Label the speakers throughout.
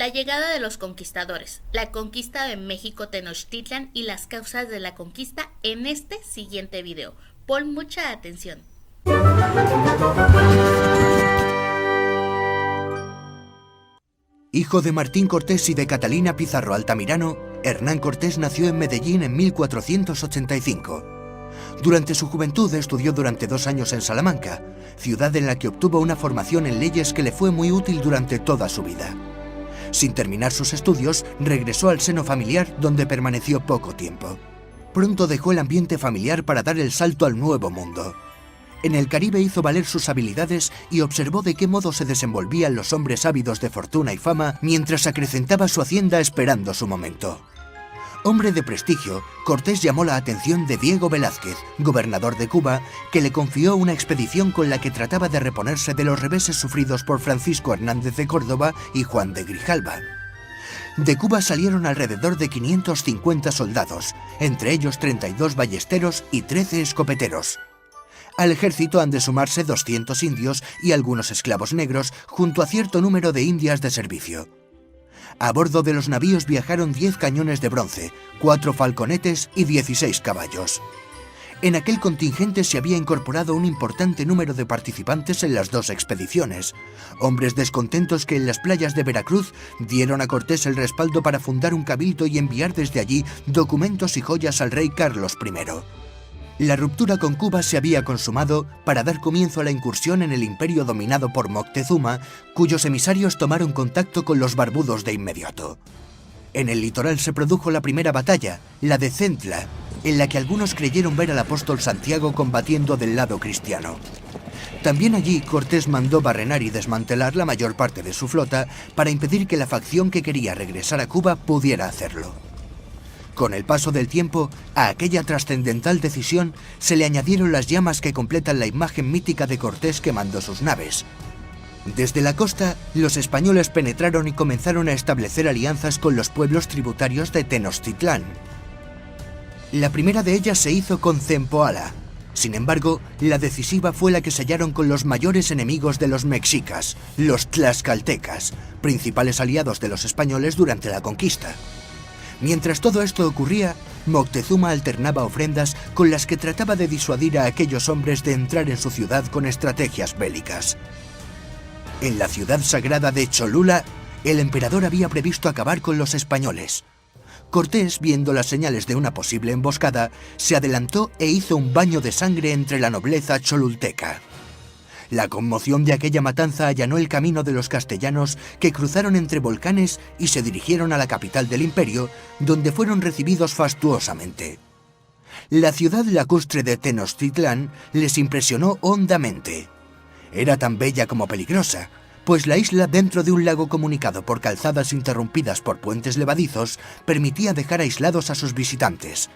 Speaker 1: La llegada de los conquistadores, la conquista de México Tenochtitlan y las causas de la conquista en este siguiente video. Pon mucha atención.
Speaker 2: Hijo de Martín Cortés y de Catalina Pizarro Altamirano, Hernán Cortés nació en Medellín en 1485. Durante su juventud estudió durante 2 años en Salamanca, ciudad en la que obtuvo una formación en leyes que le fue muy útil durante toda su vida. Sin terminar sus estudios, regresó al seno familiar, donde permaneció poco tiempo. Pronto dejó el ambiente familiar para dar el salto al nuevo mundo. En el Caribe hizo valer sus habilidades y observó de qué modo se desenvolvían los hombres ávidos de fortuna y fama mientras acrecentaba su hacienda esperando su momento. Hombre de prestigio, Cortés llamó la atención de Diego Velázquez, gobernador de Cuba, que le confió una expedición con la que trataba de reponerse de los reveses sufridos por Francisco Hernández de Córdoba y Juan de Grijalva. De Cuba salieron alrededor de 550 soldados, entre ellos 32 ballesteros y 13 escopeteros. Al ejército han de sumarse 200 indios y algunos esclavos negros, junto a cierto número de indias de servicio. A bordo de los navíos viajaron 10 cañones de bronce, 4 falconetes y 16 caballos. En aquel contingente se había incorporado un importante número de participantes en las 2 expediciones, hombres descontentos que en las playas de Veracruz dieron a Cortés el respaldo para fundar un cabildo y enviar desde allí documentos y joyas al rey Carlos I. La ruptura con Cuba se había consumado para dar comienzo a la incursión en el imperio dominado por Moctezuma, cuyos emisarios tomaron contacto con los barbudos de inmediato. En el litoral se produjo la primera batalla, la de Centla, en la que algunos creyeron ver al apóstol Santiago combatiendo del lado cristiano. También allí Cortés mandó barrenar y desmantelar la mayor parte de su flota para impedir que la facción que quería regresar a Cuba pudiera hacerlo. Con el paso del tiempo, a aquella trascendental decisión se le añadieron las llamas que completan la imagen mítica de Cortés quemando sus naves. Desde la costa, los españoles penetraron y comenzaron a establecer alianzas con los pueblos tributarios de Tenochtitlán. La primera de ellas se hizo con Zempoala. Sin embargo, la decisiva fue la que sellaron con los mayores enemigos de los mexicas, los tlaxcaltecas, principales aliados de los españoles durante la conquista. Mientras todo esto ocurría, Moctezuma alternaba ofrendas con las que trataba de disuadir a aquellos hombres de entrar en su ciudad con estrategias bélicas. En la ciudad sagrada de Cholula, el emperador había previsto acabar con los españoles. Cortés, viendo las señales de una posible emboscada, se adelantó e hizo un baño de sangre entre la nobleza cholulteca. La conmoción de aquella matanza allanó el camino de los castellanos, que cruzaron entre volcanes y se dirigieron a la capital del imperio, donde fueron recibidos fastuosamente. La ciudad lacustre de Tenochtitlán les impresionó hondamente. Era tan bella como peligrosa, pues la isla, dentro de un lago comunicado por calzadas interrumpidas por puentes levadizos, permitía dejar aislados a sus visitantes.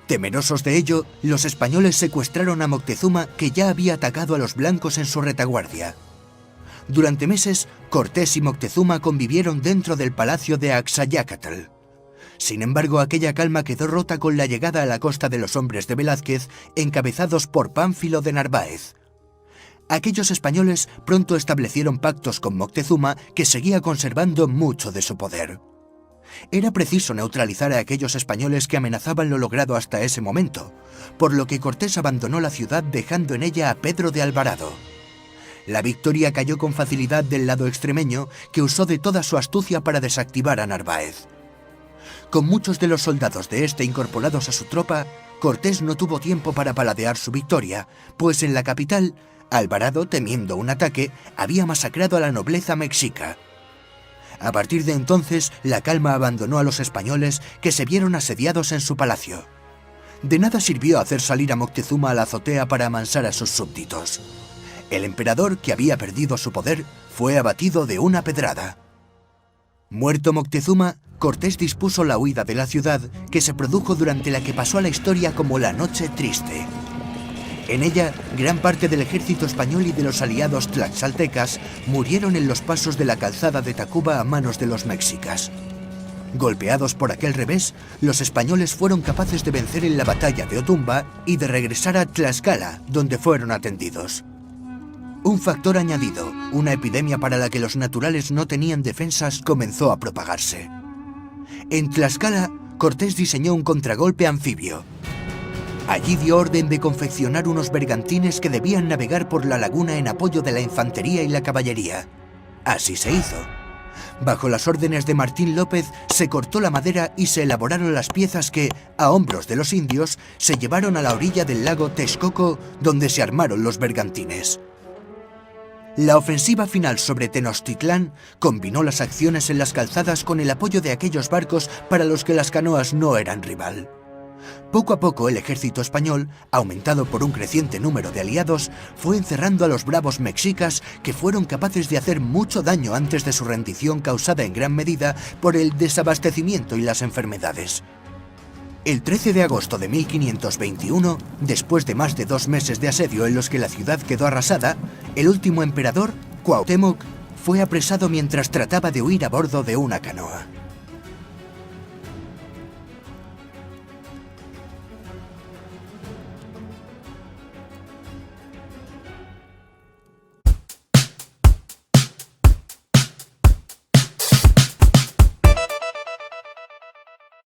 Speaker 2: Temerosos de ello, los españoles secuestraron a Moctezuma, que ya había atacado a los blancos en su retaguardia. Durante meses, Cortés y Moctezuma convivieron dentro del palacio de Axayácatl. Sin embargo, aquella calma quedó rota con la llegada a la costa de los hombres de Velázquez, encabezados por Pánfilo de Narváez. Aquellos españoles pronto establecieron pactos con Moctezuma, que seguía conservando mucho de su poder. Era preciso neutralizar a aquellos españoles que amenazaban lo logrado hasta ese momento, por lo que Cortés abandonó la ciudad dejando en ella a Pedro de Alvarado. La victoria cayó con facilidad del lado extremeño, que usó de toda su astucia para desactivar a Narváez. Con muchos de los soldados de este incorporados a su tropa, Cortés no tuvo tiempo para paladear su victoria, pues en la capital, Alvarado, temiendo un ataque, había masacrado a la nobleza mexica. A partir de entonces, la calma abandonó a los españoles, que se vieron asediados en su palacio. De nada sirvió hacer salir a Moctezuma a la azotea para amansar a sus súbditos. El emperador, que había perdido su poder, fue abatido de una pedrada. Muerto Moctezuma, Cortés dispuso la huida de la ciudad, que se produjo durante la que pasó a la historia como la Noche Triste. En ella, gran parte del ejército español y de los aliados tlaxcaltecas murieron en los pasos de la calzada de Tacuba a manos de los mexicas. Golpeados por aquel revés, los españoles fueron capaces de vencer en la batalla de Otumba y de regresar a Tlaxcala, donde fueron atendidos. Un factor añadido: Una epidemia para la que los naturales no tenían defensas comenzó a propagarse. En Tlaxcala, Cortés diseñó un contragolpe anfibio. Allí dio orden de confeccionar unos bergantines que debían navegar por la laguna en apoyo de la infantería y la caballería. Así se hizo. Bajo las órdenes de Martín López se cortó la madera y se elaboraron las piezas que, a hombros de los indios, se llevaron a la orilla del lago Texcoco, donde se armaron los bergantines. La ofensiva final sobre Tenochtitlán combinó las acciones en las calzadas con el apoyo de aquellos barcos para los que las canoas no eran rival. Poco a poco el ejército español, aumentado por un creciente número de aliados, fue encerrando a los bravos mexicas que fueron capaces de hacer mucho daño antes de su rendición causada en gran medida por el desabastecimiento y las enfermedades. El 13 de agosto de 1521, después de más de 2 meses de asedio en los que la ciudad quedó arrasada, el último emperador, Cuauhtémoc, fue apresado mientras trataba de huir a bordo de una canoa.